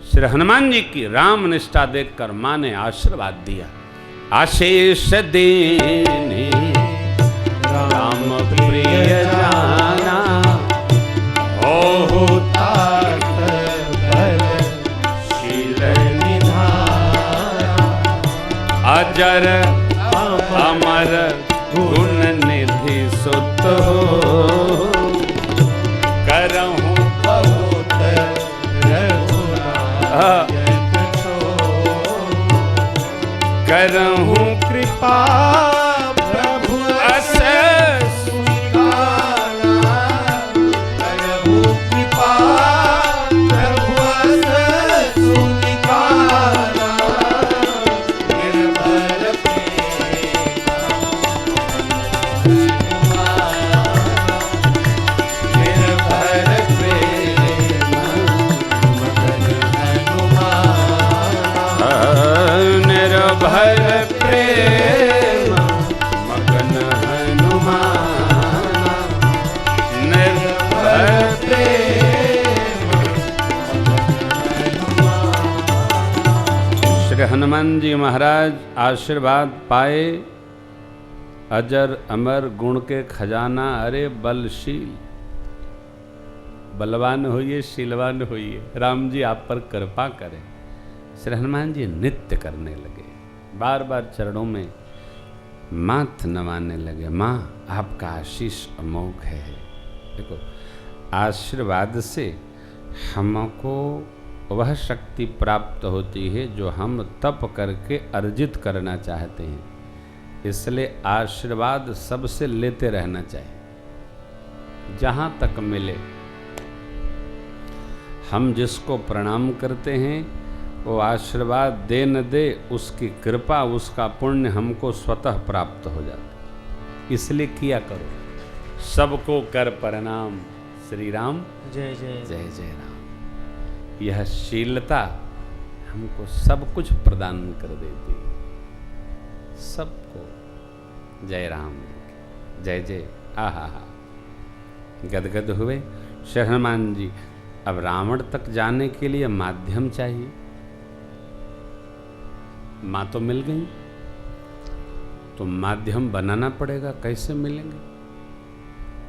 श्री हनुमान जी की राम निष्ठा देखकर मां ने आशीर्वाद दिया। आशीष देने राम प्रिय जाना, हो तात बल शील निधाना, अजर अमर गुण निधि सुत हो, करहूं बहुत करहूं कृपा प्रभु अस सुनिकाना, करहूं कृपा प्रभु अस सुनिकाना, निर्भर भर प्रेम मगन हनुमान, निर्भर प्रेम श्री हनुमान जी महाराज आशीर्वाद पाए। अजर अमर गुण के खजाना, अरे बलशील, बलवान होइए, शीलवान होइए, राम जी आप पर कृपा करें। श्री हनुमान जी नित्य करने लगे, बार बार चरणों में माथ नवाने लगे। माँ आपका आशीष अमोघ है। देखो, आशीर्वाद से हमको वह शक्ति प्राप्त होती है जो हम तप करके अर्जित करना चाहते हैं। इसलिए आशीर्वाद सबसे लेते रहना चाहिए, जहाँ तक मिले। हम जिसको प्रणाम करते हैं वो आशीर्वाद दे न दे, उसकी कृपा, उसका पुण्य हमको स्वतः प्राप्त हो जाता। इसलिए किया करो, सबको कर प्रणाम, श्री राम जय जय जय जय राम। यह शीलता हमको सब कुछ प्रदान कर देती है, सबको। जय राम जय जय। आहा हा, गदगद हुए श्री हनुमान जी। अब रावण तक जाने के लिए माध्यम चाहिए। माँ तो मिल गई, तो माध्यम बनाना पड़ेगा। कैसे मिलेंगे,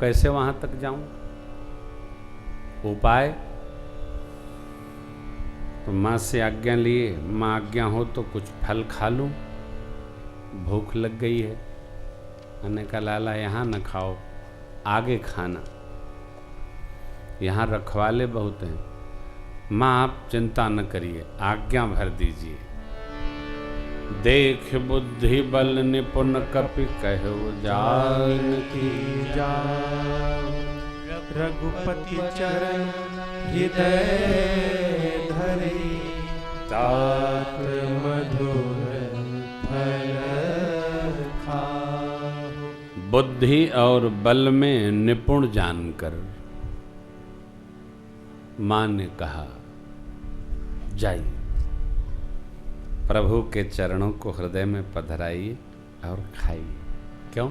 कैसे वहां तक जाऊं? उपाय तो माँ से आज्ञा लिए, माँ आज्ञा हो तो कुछ फल खा लूं, भूख लग गई है। मैंने कहा लाला यहाँ न खाओ, आगे खाना, यहाँ रखवाले बहुत हैं। माँ आप चिंता न करिए, आज्ञा भर दीजिए। देख बुद्धि बल निपुण कपि कहो जानकी जाओ, रघुपति चरण हृदय धरे, तात मधुर फल खाओ। बुद्धि और बल में निपुण जानकर माँ ने कहा जाइए, प्रभु के चरणों को हृदय में पधराइए और खाइए। क्यों?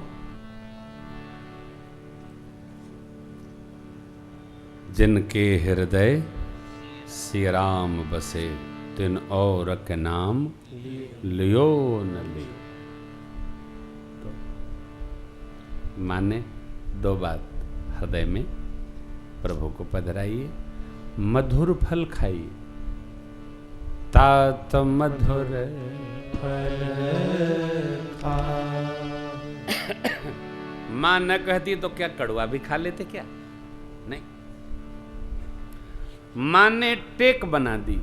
जिनके हृदय श्री राम बसे, तिन और के नाम लियो न लियो। तो माने दो बात, हृदय में प्रभु को पधराइए, मधुर फल खाइए। तात मधुर फल मां न कहती तो क्या कड़वा भी खा लेते क्या? नहीं, मां ने टेक बना दी।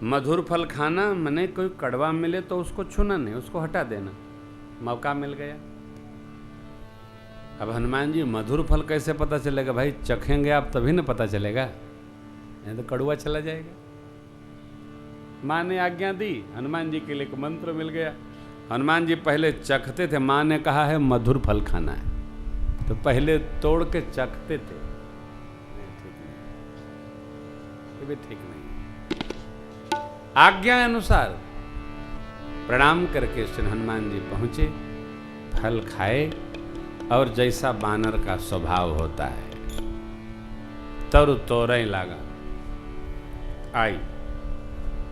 मधुर फल खाना मने कोई कड़वा मिले तो उसको छूना नहीं, उसको हटा देना। मौका मिल गया। अब हनुमान जी मधुर फल कैसे पता चलेगा भाई? चखेंगे आप तभी ना पता चलेगा, नहीं तो कड़वा चला जाएगा। माँ ने आज्ञा दी, हनुमान जी के लिए एक मंत्र मिल गया। हनुमान जी पहले चखते थे, माँ ने कहा है मधुर फल खाना है, तो पहले तोड़ के चखते थे। ये भी ठीक नहीं। आज्ञा अनुसार प्रणाम करके श्री हनुमान जी पहुंचे, फल खाए और जैसा बानर का स्वभाव होता है, तरु तोरई लागा। आई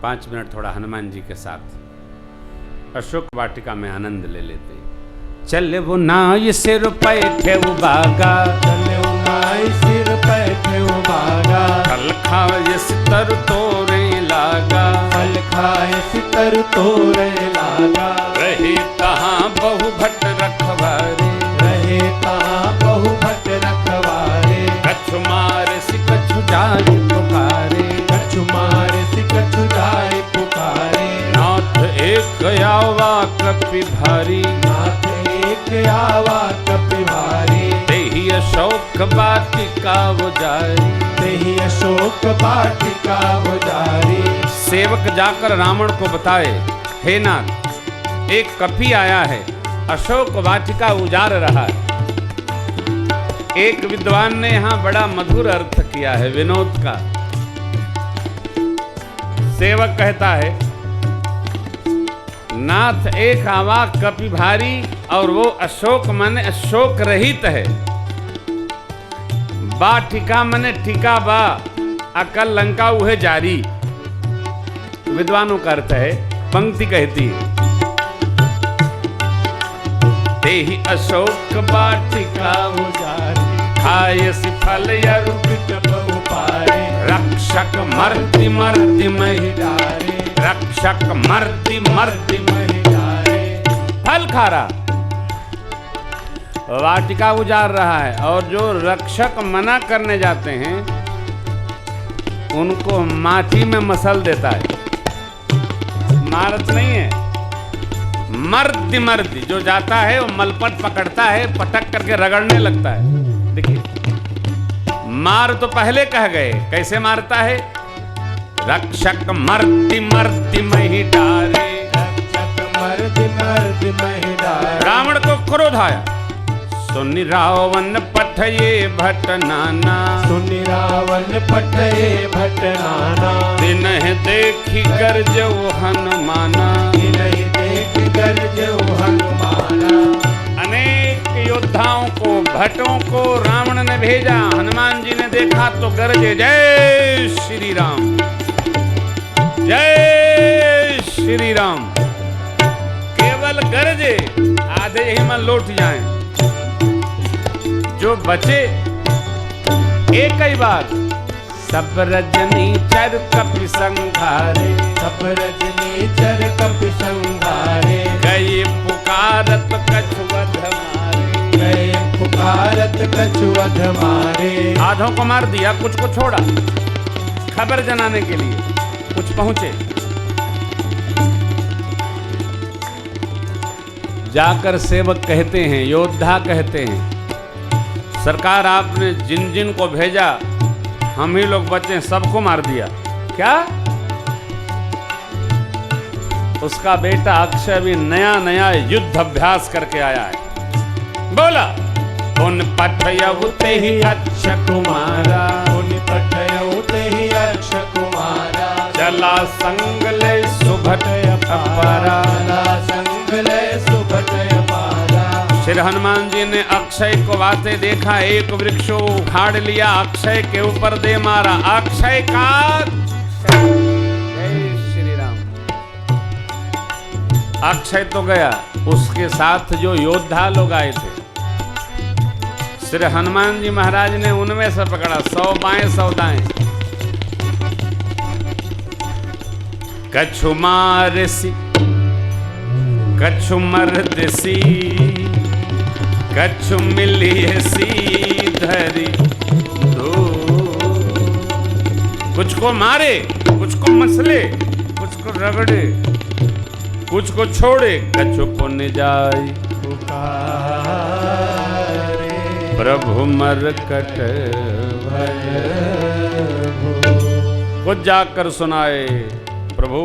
5 मिनट थोड़ा हनुमान जी के साथ अशोक वाटिका में आनंद ले लेते हैं। चले वो नाय सिर पैठे बागा, चले वो नाय सिर पैठे बागा, फल खाए सितर तोरे लागा, फल खाए सितर तोरे लागा। रहे तहाँ बहु भट रखवारे, रहे तहाँ बहु भट रखवारे। कछु मारे सि कछु जाय पुकारे, कछु मारे सि कछु जाय पुकारे। नाथ एक आवा कपि भारी, नाथ एक आवा कपि भारी। तेहि अशोक वाटिका उजारी, तेहि अशोक वाटिका उजारी। सेवक जाकर रावण को बताए, हे नाथ, एक कपि आया है, अशोक वाटिका उजार रहा है। एक विद्वान ने यहाँ बड़ा मधुर अर्थ किया है विनोद का। सेवक कहता है, नाथ एक आवा कपि भारी, और वो अशोक माने अशोक रहित है। वाटिका माने टीका बा, अकल लंका उहे जारी। विद्वानों का अर्थ है, पंक्ति कहती है, तेहि अशोक वाटिका उजारी। खाए सि फल यरु विटप उपारे। रक्षक मर्ति मर्ति महि, महिडारे। रक्षक मर्ति मर्ति महिडारे। फल खा रहा, वाटिका उजार रहा है, और जो रक्षक मना करने जाते हैं उनको माटी में मसल देता है, मारत नहीं है। मर्दी मर्दी जो जाता है वो मलपट पकड़ता है, पटक करके रगड़ने लगता है। देखिए, मार तो पहले कह गए, कैसे मारता है? रक्षक मर्दी मर्दी मही डारे, रक्षक मर्द मर्द महिडारे। रावण को क्रोध आया, सुनि रावण पठये भट नाना, सुनि रावण पठये भट नाना। दिनहि देखी गरजऊ हनुमाना, दिनहि देख गरजऊ हनुमाना। अनेक योद्धाओं को, भटों को रावण ने भेजा। हनुमान जी ने देखा तो गरजे, जय श्री राम, जय श्री राम। केवल गरजे, आधे ही मन लौट जाएं। जो बचे एक ही बार, सब रजनी चर कपि संघारे, सब रजनी चर कपि संघारे। गए पुकारत कछु वध मारे, गए पुकारत कछु वध मारे। आधों को मार दिया, कुछ को छोड़ा, खबर जनाने के लिए कुछ पहुंचे। जाकर सेवक कहते हैं, योद्धा कहते हैं, सरकार आपने जिन जिन को भेजा हम ही लोग बचे, सबको मार दिया। क्या? उसका बेटा अक्षय भी नया नया युद्ध अभ्यास करके आया है। बोला, उन पठयउ तेहि अक्ष कुमारा, उन पठयउ तेहि अक्ष कुमारा। चला संग ले सुभट अपारा, चला संग ले सुभट अपारा। श्री हनुमान जी ने अक्षय को आते देखा, एक वृक्ष उखाड़ लिया, अक्षय के ऊपर दे मारा। अक्षय का जय श्री राम। अक्षय तो गया, उसके साथ जो योद्धा लोग आए थे, श्री हनुमान जी महाराज ने उनमें से पकड़ा 100 बाएं 100 दाएं। कछु मारसी कछु मर्दसी, कछु मिलियसी धरी दो। कुछ को मारे, कुछ को मसले, कुछ को रगड़े, कुछ को छोड़े, कछु को निजाई पुकारे। प्रभु मरकट भज कुछ जाकर सुनाए, प्रभु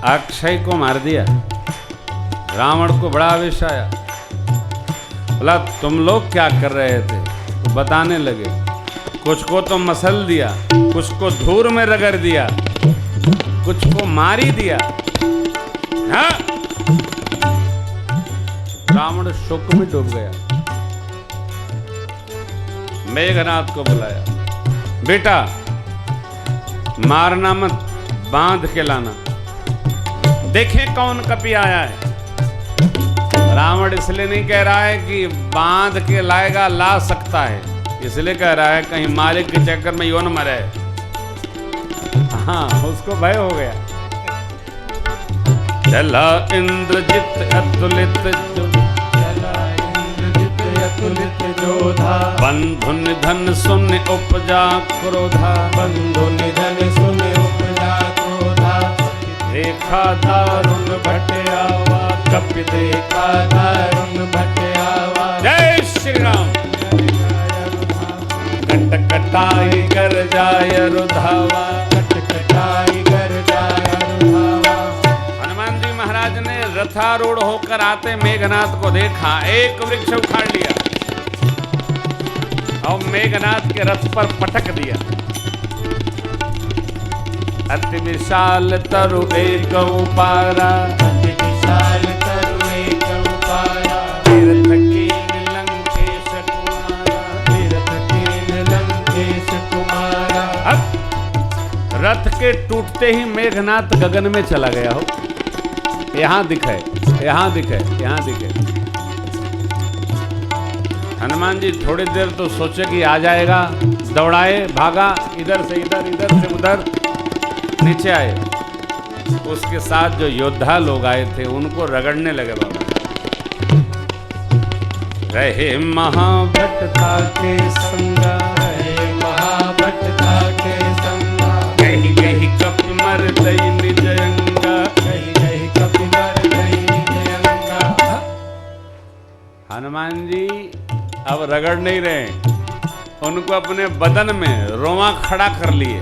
अक्षय को मार दिया। रावण को बड़ा आवेश आया, बोला तुम लोग क्या कर रहे थे? तो बताने लगे, कुछ को तो मसल दिया, कुछ को धूर में रगड़ दिया, कुछ को मार ही दिया। हाँ? रावण शोक में डूब गया। मेघनाथ को बुलाया, बेटा मारना मत, बांध के लाना, देखें कौन कपी आया है। रावण इसलिए नहीं कह रहा है कि बांध के लाएगा, ला सकता है, इसलिए कह रहा है कहीं मालिक के चक्कर में यो न मरे। हाँ, उसको भय हो गया। चला इंद्रजित अतुलित जोधा, बंधु निधन सुन उपजा क्रोधा, बंधु निधन सुन उपजा क्रोधा, देखा दारुण भटयावा, कपि देखा दारुण भटयावा। जय श्री राम। कटकटाई कर जाय रुधावा, कटकटाई कर जाय रुधावा। हनुमान जी महाराज ने रथारूढ़ होकर आते मेघनाथ को देखा, एक वृक्ष उखाड़ लिया और मेघनाथ के रथ पर पटक दिया। अति विशाल तरु एक उपारा, अति विशाल तरु एक उपारा, तीर्थ कीन लंकेश कुमारा, तीर्थ कीन लंकेश कुमारा। अब रथ के टूटते ही मेघनाथ गगन में चला गया हो। यहां दिखे, यहां दिखे, यहां दिखे। हनुमान जी थोड़ी देर तो सोचे कि आ जाएगा, दौड़ाए, भागा, इधर से इधर, इधर से उधर, नीचे आए। उसके साथ जो योद्धा लोग आए थे उनको रगड़ने लगे। बाबा रहे महाभट्टा के संगा, रहे महाभट्टा के संगा, कहीं कहीं कपि मर दई निज अंगा, कहीं कहीं कपि मर दई निज अंगा। हनुमान जी अब रगड़ नहीं रहे, उनको अपने बदन में रोमा खड़ा कर लिए।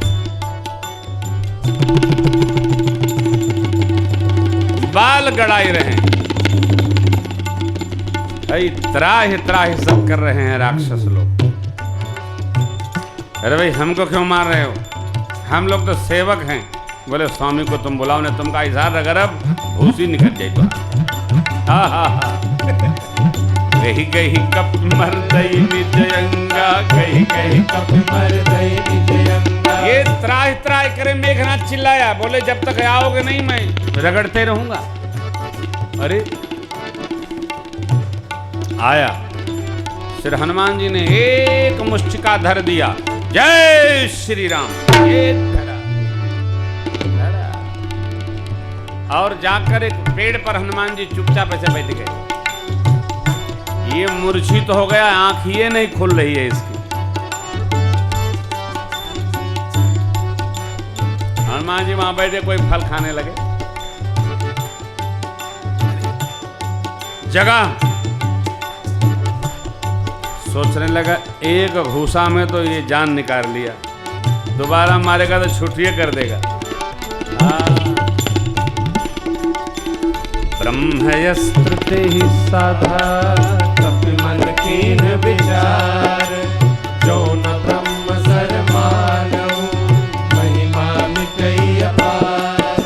बाल गड़ाई रहे, त्राहि त्राहि सब कर रहे हैं राक्षस लोग। अरे भाई हमको क्यों मार रहे हो, हम लोग तो सेवक हैं। बोले स्वामी को तुम बुलाओ, ने तुमका इजहार अगर अब भूसी निकल जाए तो। हा हा हा। कहीं कहीं कप मर दई निज अंगा, कहीं कहीं कपि मर दई निज अंगा। ये त्राहि त्राहि करे मेघनाथ चिल्लाया। बोले जब तक आओगे नहीं मैं रगड़ते रहूंगा। अरे आया, श्री हनुमान जी ने एक मुष्टिका धर दिया। जय श्री राम। एक धरा, और जाकर एक पेड़ पर हनुमान जी चुपचाप ऐसे बैठ गए। ये मूर्छित हो गया, आंख ये नहीं खुल रही है इसकी। हनुमान जी वहां बैठे कोई फल खाने लगे। जगह सोचने लगा, एक घूसा में तो ये जान निकाल लिया, दोबारा मारेगा तो छुट्टियां कर देगा। ब्रह्मयस्त्र ही साधा, कपि मन कीन विचार, जो न ब्रह्म सर मानऊ, महिमा मिटई अपार।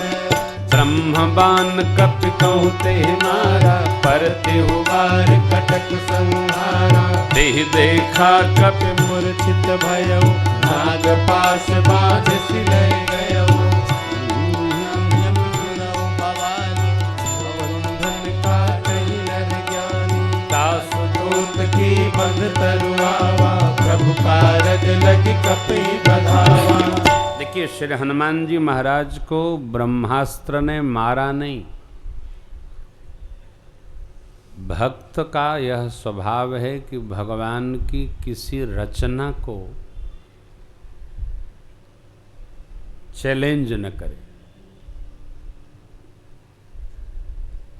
ब्रह्मबान कपि कहूँ ते मारा, परति हुबार कटक संहारा। देह देखा कपि मूर्छित भयऊ, नाग पास बाध सिलय गयऊ। की बंध तरुआवा, प्रभु कारज लगी कपि बधावा। देखिए श्री हनुमान जी महाराज को ब्रह्मास्त्र ने मारा नहीं। भक्त का यह स्वभाव है कि भगवान की किसी रचना को चैलेंज न करे।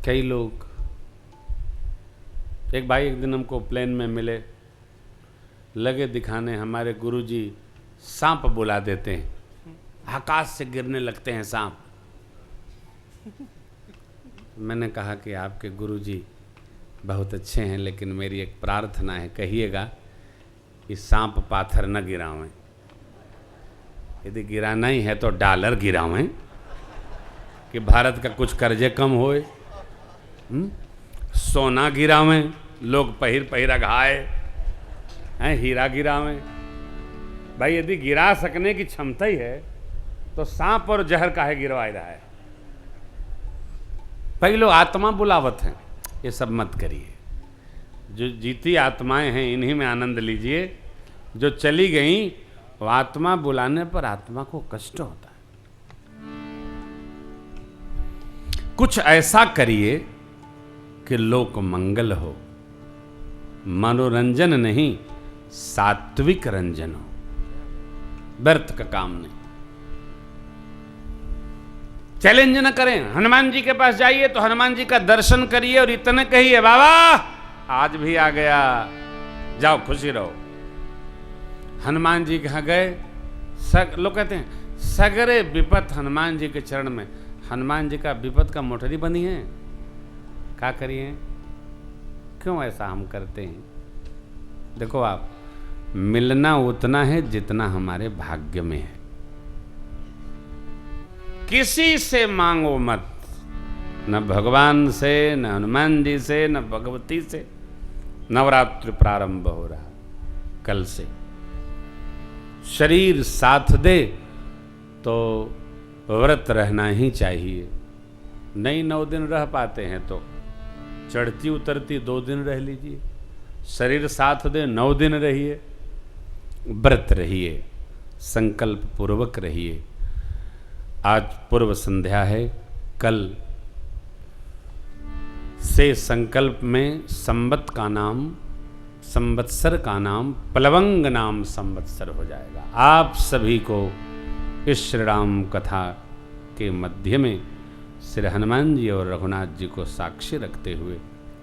कई लोग, एक भाई एक दिन हमको प्लेन में मिले, लगे दिखाने हमारे गुरुजी सांप बुला देते हैं, आकाश से गिरने लगते हैं सांप। मैंने कहा कि आपके गुरुजी बहुत अच्छे हैं, लेकिन मेरी एक प्रार्थना है, कहिएगा कि सांप पाथर न गिरावें। यदि गिराना ही है तो डॉलर गिरावें। कि भारत का कुछ कर्जे कम होए, सोना गिरावें, लोग पहिरा घाए हैं, हीरा गिरावें। भाई यदि गिरा सकने की क्षमता ही है तो सांप और जहर काहे गिरवाए रहा है। भाई लोग आत्मा बुलावत हैं, ये सब मत करिए। जो जीती आत्माएं हैं इन्हीं में आनंद लीजिए। जो चली गई वो आत्मा बुलाने पर आत्मा को कष्ट होता है। कुछ ऐसा करिए कि लोक मंगल हो, मनोरंजन नहीं सात्विक रंजन हो, व्यर्थ का काम नहीं। चैलेंज न करें, हनुमान जी के पास जाइए तो हनुमान जी का दर्शन करिए और इतने कहिए बाबा आज भी आ गया, जाओ खुशी रहो। हनुमान जी कहाँ गए? लोग कहते हैं सगरे विपत हनुमान जी के चरण में। हनुमान जी का विपत का मोटरी बनी है, क्या करिए? क्यों ऐसा हम करते हैं? देखो आप, मिलना उतना है जितना हमारे भाग्य में है। किसी से मांगो मत, न भगवान से, न हनुमान जी से, न भगवती से। नवरात्र प्रारंभ हो रहा कल से। शरीर साथ दे तो व्रत रहना ही चाहिए। नहीं 9 दिन रह पाते हैं तो चढ़ती उतरती 2 दिन रह लीजिए। शरीर साथ दे 9 दिन रहिए, व्रत रहिए, संकल्प पूर्वक रहिए। आज पूर्व संध्या है, कल से संकल्प में संवत का नाम, संवत्सर का नाम प्लवंग नाम संवत्सर हो जाएगा। आप सभी को इस श्री राम कथा के मध्य में श्री हनुमान जी और रघुनाथ जी को साक्षी रखते हुए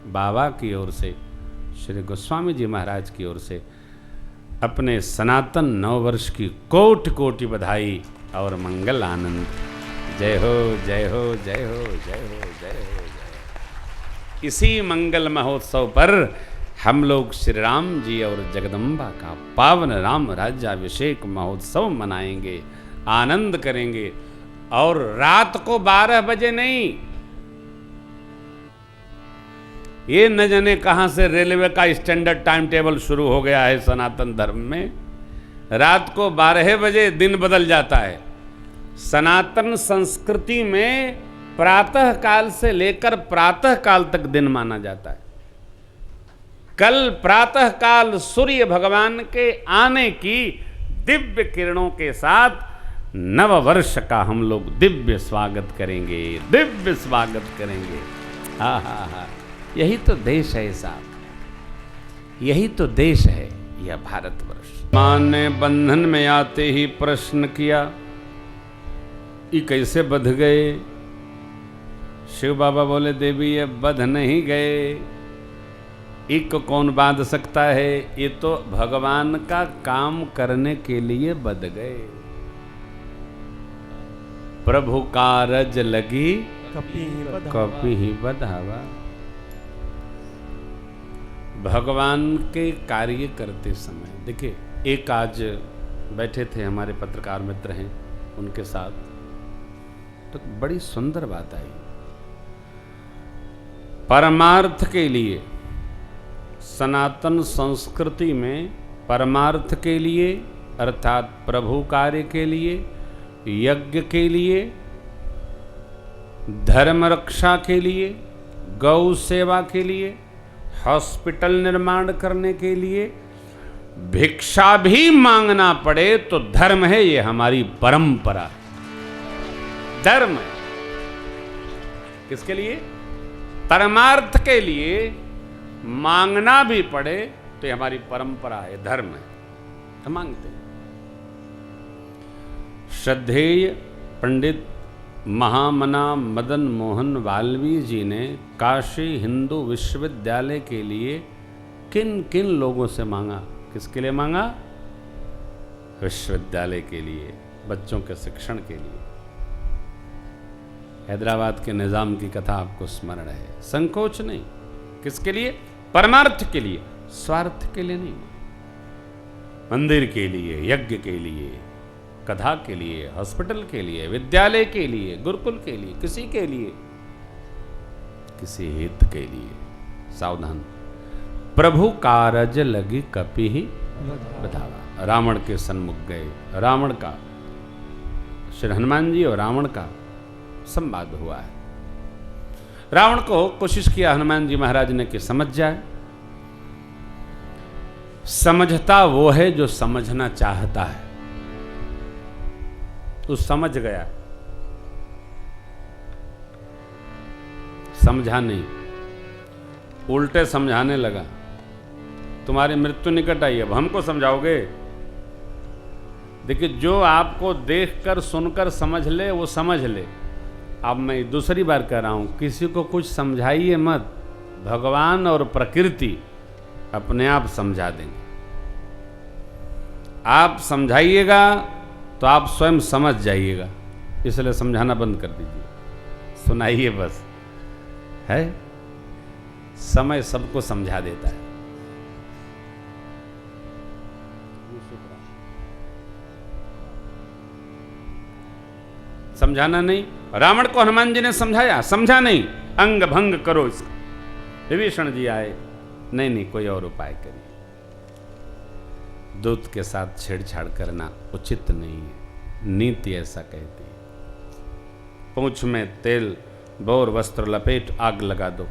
बाबा की ओर से, श्री गोस्वामी जी महाराज की ओर से अपने सनातन 9 वर्ष की कोटि कोटि बधाई और मंगल आनंद। जय हो जय हो जय हो जय हो जय हो। इसी मंगल महोत्सव पर हम लोग श्री राम जी और जगदम्बा का पावन राम राज्याभिषेक महोत्सव मनाएंगे, आनंद करेंगे। और रात को 12 बजे नहीं, ये न जाने कहां से रेलवे का स्टैंडर्ड टाइम टेबल शुरू हो गया है सनातन धर्म में। रात को 12 बजे दिन बदल जाता है। सनातन संस्कृति में प्रातः काल से लेकर प्रातः काल तक दिन माना जाता है। कल प्रातः काल सूर्य भगवान के आने की दिव्य किरणों के साथ नव वर्ष का हम लोग दिव्य स्वागत करेंगे, दिव्य स्वागत करेंगे। हा हा हा, यही तो देश है साहब, यही तो देश है यह भारतवर्ष। मां ने बंधन में आते ही प्रश्न किया, ये कैसे बंध गए? शिव बाबा बोले देवी ये बंध नहीं गए, एक कौन बांध सकता है? ये तो भगवान का काम करने के लिए बंध गए। प्रभु कारज लगी कपि ही बधावा। भगवान के कार्य करते समय देखिए, एक आज बैठे थे हमारे पत्रकार मित्र हैं, उनके साथ तो बड़ी सुंदर बात आई। परमार्थ के लिए, सनातन संस्कृति में परमार्थ के लिए अर्थात प्रभु कार्य के लिए, यज्ञ के लिए, धर्म रक्षा के लिए, गौ सेवा के लिए, हॉस्पिटल निर्माण करने के लिए भिक्षा भी मांगना पड़े तो धर्म है, ये हमारी परंपरा। धर्म है किसके लिए? परमार्थ के लिए मांगना भी पड़े तो ये हमारी परंपरा है, धर्म है, हम मांगते हैं। श्रद्धेय पंडित महामना मदन मोहन वाल्मीकि जी ने काशी हिंदू विश्वविद्यालय के लिए किन किन लोगों से मांगा? किसके लिए मांगा? विश्वविद्यालय के लिए, बच्चों के शिक्षण के लिए। हैदराबाद के निजाम की कथा आपको स्मरण है। संकोच नहीं, किसके लिए? परमार्थ के लिए, स्वार्थ के लिए नहीं। मंदिर के लिए, यज्ञ के लिए, कथा के लिए, हॉस्पिटल के लिए, विद्यालय के लिए, गुरुकुल के लिए, किसी के लिए, किसी हित के लिए। सावधान। प्रभु कारज लगी कपि ही बधावा। रावण के सन्मुख गए। रावण का, श्री हनुमान जी और रावण का संवाद हुआ है। रावण को कोशिश किया हनुमान जी महाराज ने कि समझ जाए। समझता वो है जो समझना चाहता है। तो समझ गया, समझा नहीं, उल्टे समझाने लगा। तुम्हारी मृत्यु निकट आई, अब हमको समझाओगे? देखिए, जो आपको देखकर सुनकर समझ ले वो समझ ले। अब मैं दूसरी बार कह रहा हूं, किसी को कुछ समझाइए मत। भगवान और प्रकृति अपने आप समझा देंगे। आप समझाइएगा तो आप स्वयं समझ जाइएगा, इसलिए समझाना बंद कर दीजिए, सुनाइए बस। है, समय सबको समझा देता है। समझाना नहीं। रावण को हनुमान जी ने समझाया, समझा नहीं, अंग भंग करो इसका। विभीषण जी आए, नहीं कोई और उपाय करिए। दूत के साथ छेड़छाड़ करना उचित नहीं है, नीति ऐसा कहती है। पूंछ में तेल बोर वस्त्र लपेट आग लगा दो,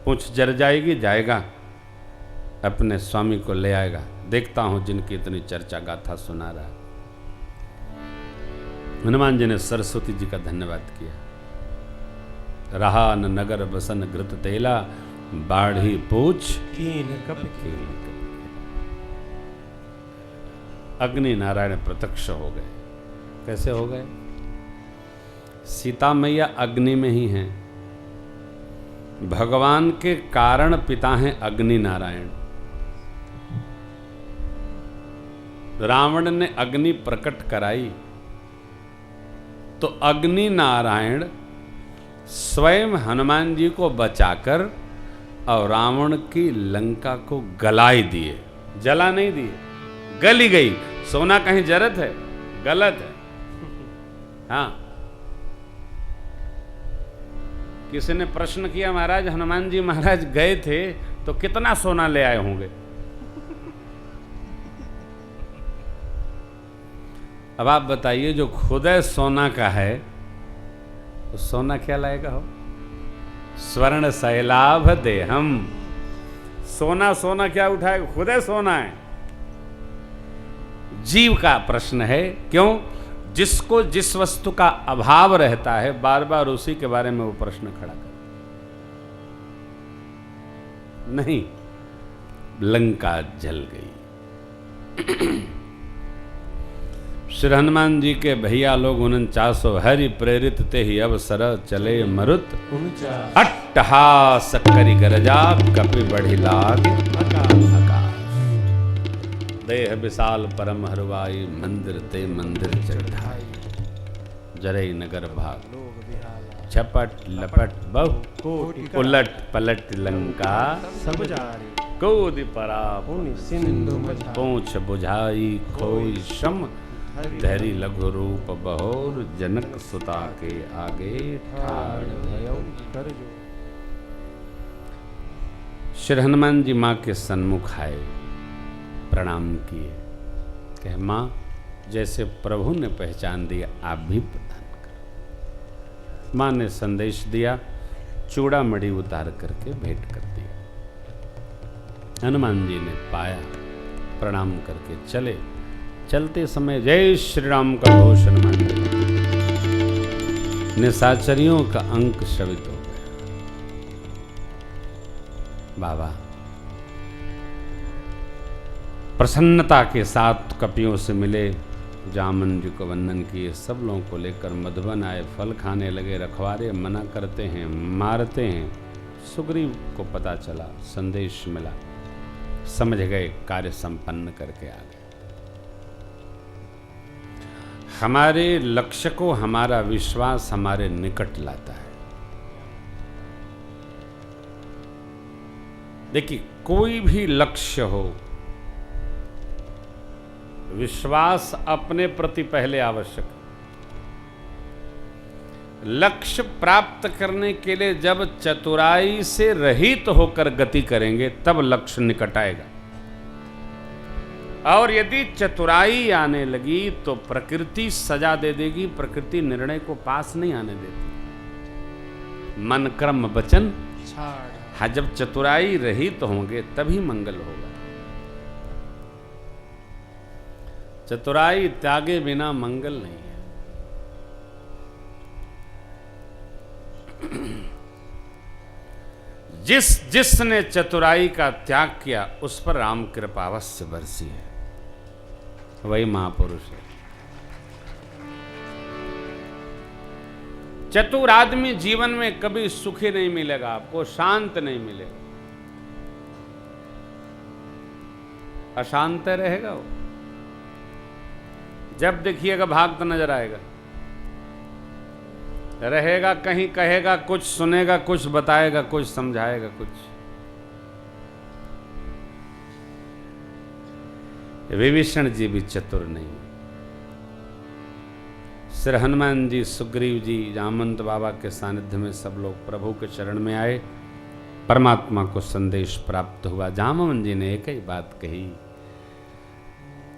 पूंछ जर जाएगी, जाएगा, अपने स्वामी को ले आएगा। देखता हूं जिनकी इतनी चर्चा गाथा सुना रहा। हनुमान जी ने सरस्वती जी का धन्यवाद किया। रहा न नगर बसन घृत तेला, बाढ़ी पूछ कीन कप अग्नि नारायण प्रत्यक्ष हो गए। कैसे हो गए? सीता मैया अग्नि में ही हैं। भगवान के कारण पिता हैं अग्नि नारायण। रावण ने अग्नि प्रकट कराई तो अग्नि नारायण स्वयं हनुमान जी को बचाकर और रावण की लंका को गलाई दिए। जला नहीं दिए, गली गई। सोना कहीं जरत है? गलत है। हाँ, किसी ने प्रश्न किया, महाराज हनुमान जी महाराज गए थे तो कितना सोना ले आए होंगे? अब आप बताइए, जो खुदे सोना का है तो सोना क्या लाएगा हो? स्वर्ण सैलाभ दे हम। सोना सोना क्या उठाएगा? खुदे सोना है। जीव का प्रश्न है। क्यों? जिसको जिस वस्तु का अभाव रहता है, बार बार उसी के बारे में वो प्रश्न खड़ा कर। नहीं, लंका जल गई। श्री हनुमान जी के भैया लोग 49 हरि प्रेरित ते ही अवसर चले मरुत, अट्टहास करि गरजा कपि बढ़ी लाग आकाश। देह विशाल परम हरवाई, मंदिर ते मंदिर चढ़ाई। जरई नगर भाग झपट लपट बहु, उलट पलट लंका सब जारी। कूद परा सिंधु पूछ बुझाई खोई श्रम, धैरी लघु रूप बहोर, जनक सुता के आगे ठाड़ भयो कर जो। श्री हनुमान जी माँ के सन्मुख आए, प्रणाम किए, कहे माँ जैसे प्रभु ने पहचान दिया आप भी प्रदान करो। माँ ने संदेश दिया, चूड़ा मणि उतार करके भेंट कर दिया। हनुमान जी ने पाया, प्रणाम करके चले। चलते समय जय श्री राम का घोष हनुमान जी। निशाचरियों का अंक श्रवित हो गया। बाबा प्रसन्नता के साथ कपियों से मिले, जामन जी को वंदन किए, सब लोगों को लेकर मधुबन आए। फल खाने लगे। रखवारे मना करते हैं, मारते हैं। सुग्रीव को पता चला, संदेश मिला, समझ गए, कार्य संपन्न करके आ गए। हमारे लक्ष्य को हमारा विश्वास हमारे निकट लाता है। देखिए, कोई भी लक्ष्य हो, विश्वास अपने प्रति पहले आवश्यक है। लक्ष्य प्राप्त करने के लिए जब चतुराई से रहित होकर गति करेंगे तब लक्ष्य निकट आएगा। और यदि चतुराई आने लगी तो प्रकृति सजा दे देगी, प्रकृति निर्णय को पास नहीं आने देती। मन कर्म वचन छाड़। हाँ, जब चतुराई रहित होंगे तभी मंगल होगा। चतुराई त्यागे बिना मंगल नहीं है। जिसने चतुराई का त्याग किया उस पर राम कृपा अवश्य बरसी है, वही महापुरुष है। चतुर आदमी जीवन में कभी सुखी नहीं मिलेगा, आपको शांत नहीं मिलेगा, अशांत रहेगा वो। जब देखिएगा भागता नजर आएगा, रहेगा कहीं, कहेगा कुछ, सुनेगा कुछ, बताएगा कुछ, समझाएगा कुछ। विभीषण जी भी चतुर नहीं। श्री हनुमान जी, सुग्रीव जी, जामवंत बाबा के सानिध्य में सब लोग प्रभु के चरण में आए, परमात्मा को संदेश प्राप्त हुआ। जामवंत जी ने एक ही बात कही,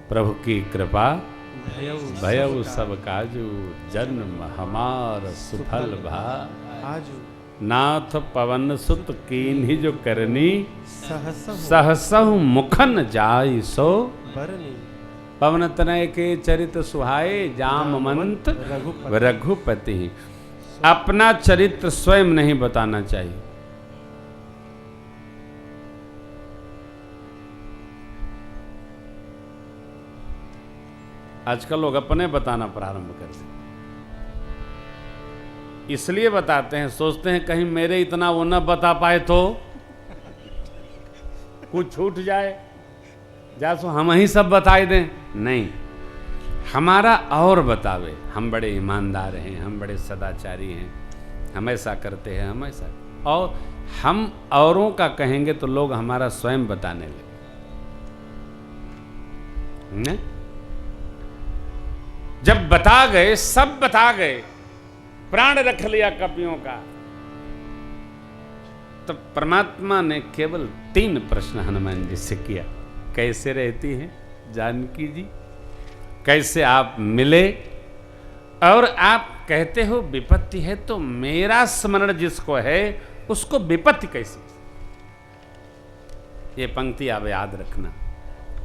प्रभु की कृपा भयउ सब काजू, जन्म हमार सुफल भा आजू। नाथ पवन सुत कीन्ही जो करनी, सहसहु सहसहु मुखन जाय सो बरनी। पवन तनय के चरित सुहाए, जामवंत रघुपति। रघुपति। अपना चरित्र स्वयं नहीं बताना चाहिए। आजकल लोग अपने बताना प्रारंभ कर दें, इसलिए बताते हैं, सोचते हैं कहीं मेरे इतना वो न बता पाए तो कुछ छूट जाए, जैसो हम ही सब बताए दें। नहीं, हमारा और बतावे, हम बड़े ईमानदार हैं, हम बड़े सदाचारी हैं, हम ऐसा करते हैं, हम ऐसा। और हम औरों का कहेंगे तो लोग हमारा स्वयं बताने लगे। नहीं? जब बता गए, सब बता गए, प्राण रख लिया कपियों का, तो परमात्मा ने केवल 3 प्रश्न हनुमान जी से किया। कैसे रहती हैं जानकी जी, कैसे आप मिले, और आप कहते हो विपत्ति है, तो मेरा स्मरण जिसको है उसको विपत्ति कैसी। ये पंक्ति आप याद रखना।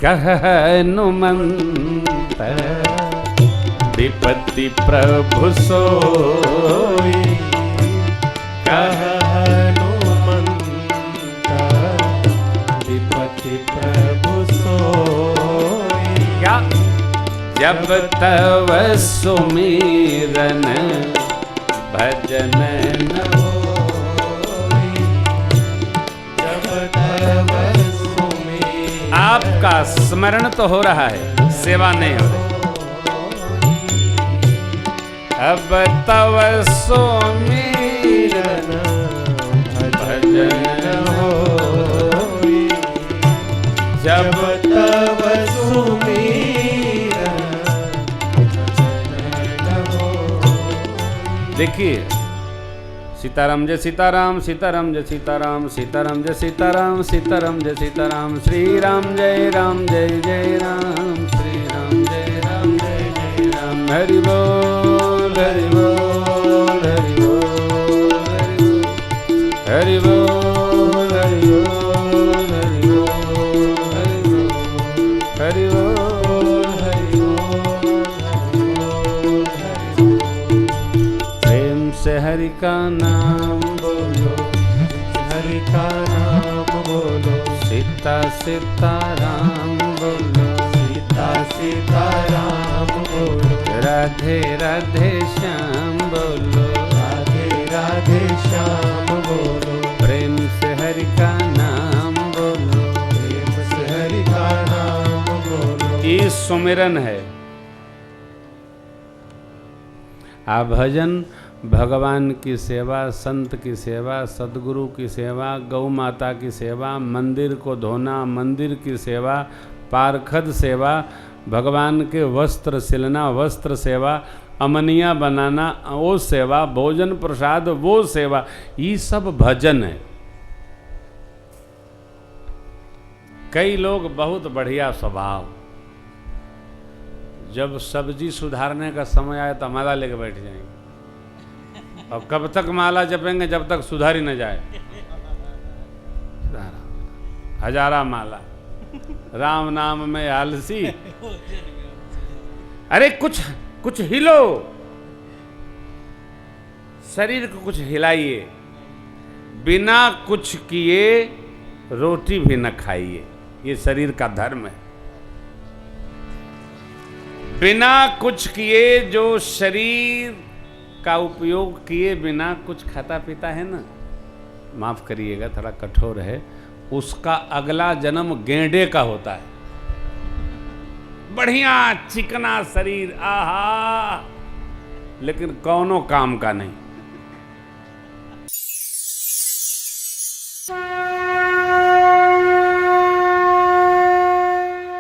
कहनुमंत विपत्ति प्रभु सोई, कहनुमंत विपत्ति प्रभु सोई। क्या जब तव सुमिरन भजन न होई, जब तव सुमिरन। आपका स्मरण तो हो रहा है, सेवा नहीं हो रही। अब तव सुमिरन भजन होई, जब तव सुमिरन भजन होई। देखिए, सीताराम जय सीताराम, सीताराम जय सीताराम, सीताराम जय सीताराम, सीताराम जय सीताराम, श्री राम जय जय राम, श्री राम जय जय राम। हरि बोल, हरि बोल, हरि बोल, हरि बोल, हरि बोल, हरि बोल, हरि बोल, हरि बोल, हरि बोल, हरि बोल। प्रेम से हरि का नाम बोलो, हरि का नाम बोलो, सीता सीताराम बोलो, सीता सीताराम बोलो, राधे राधे श्याम बोलो, राधे राधे श्याम बोलो। प्रेम से हरि का नाम बोलो, प्रेम से हरि का नाम बोलो। ये सुमिरन है। आ भजन भगवान की सेवा, संत की सेवा, सदगुरु की सेवा, गौ माता की सेवा, मंदिर को धोना, मंदिर की सेवा, पारखद सेवा, भगवान के वस्त्र सिलना, वस्त्र सेवा, अमनिया बनाना वो सेवा, भोजन प्रसाद वो सेवा, ये सब भजन है। कई लोग बहुत बढ़िया स्वभाव, जब सब्जी सुधारने का समय आए तो माला लेके बैठ जाएंगे, और कब तक माला जपेंगे जब तक सुधार ही न जाए। हजारा माला, राम नाम में आलसी। अरे कुछ हिलो, शरीर को कुछ हिलाइए, बिना कुछ किए रोटी भी न खाइए, ये शरीर का धर्म है। बिना कुछ किए, जो शरीर का उपयोग किए बिना कुछ खाता पीता है ना, माफ करिएगा थोड़ा कठोर है, उसका अगला जन्म गेंडे का होता है। बढ़िया चिकना शरीर, आहा, लेकिन कौनो काम का नहीं।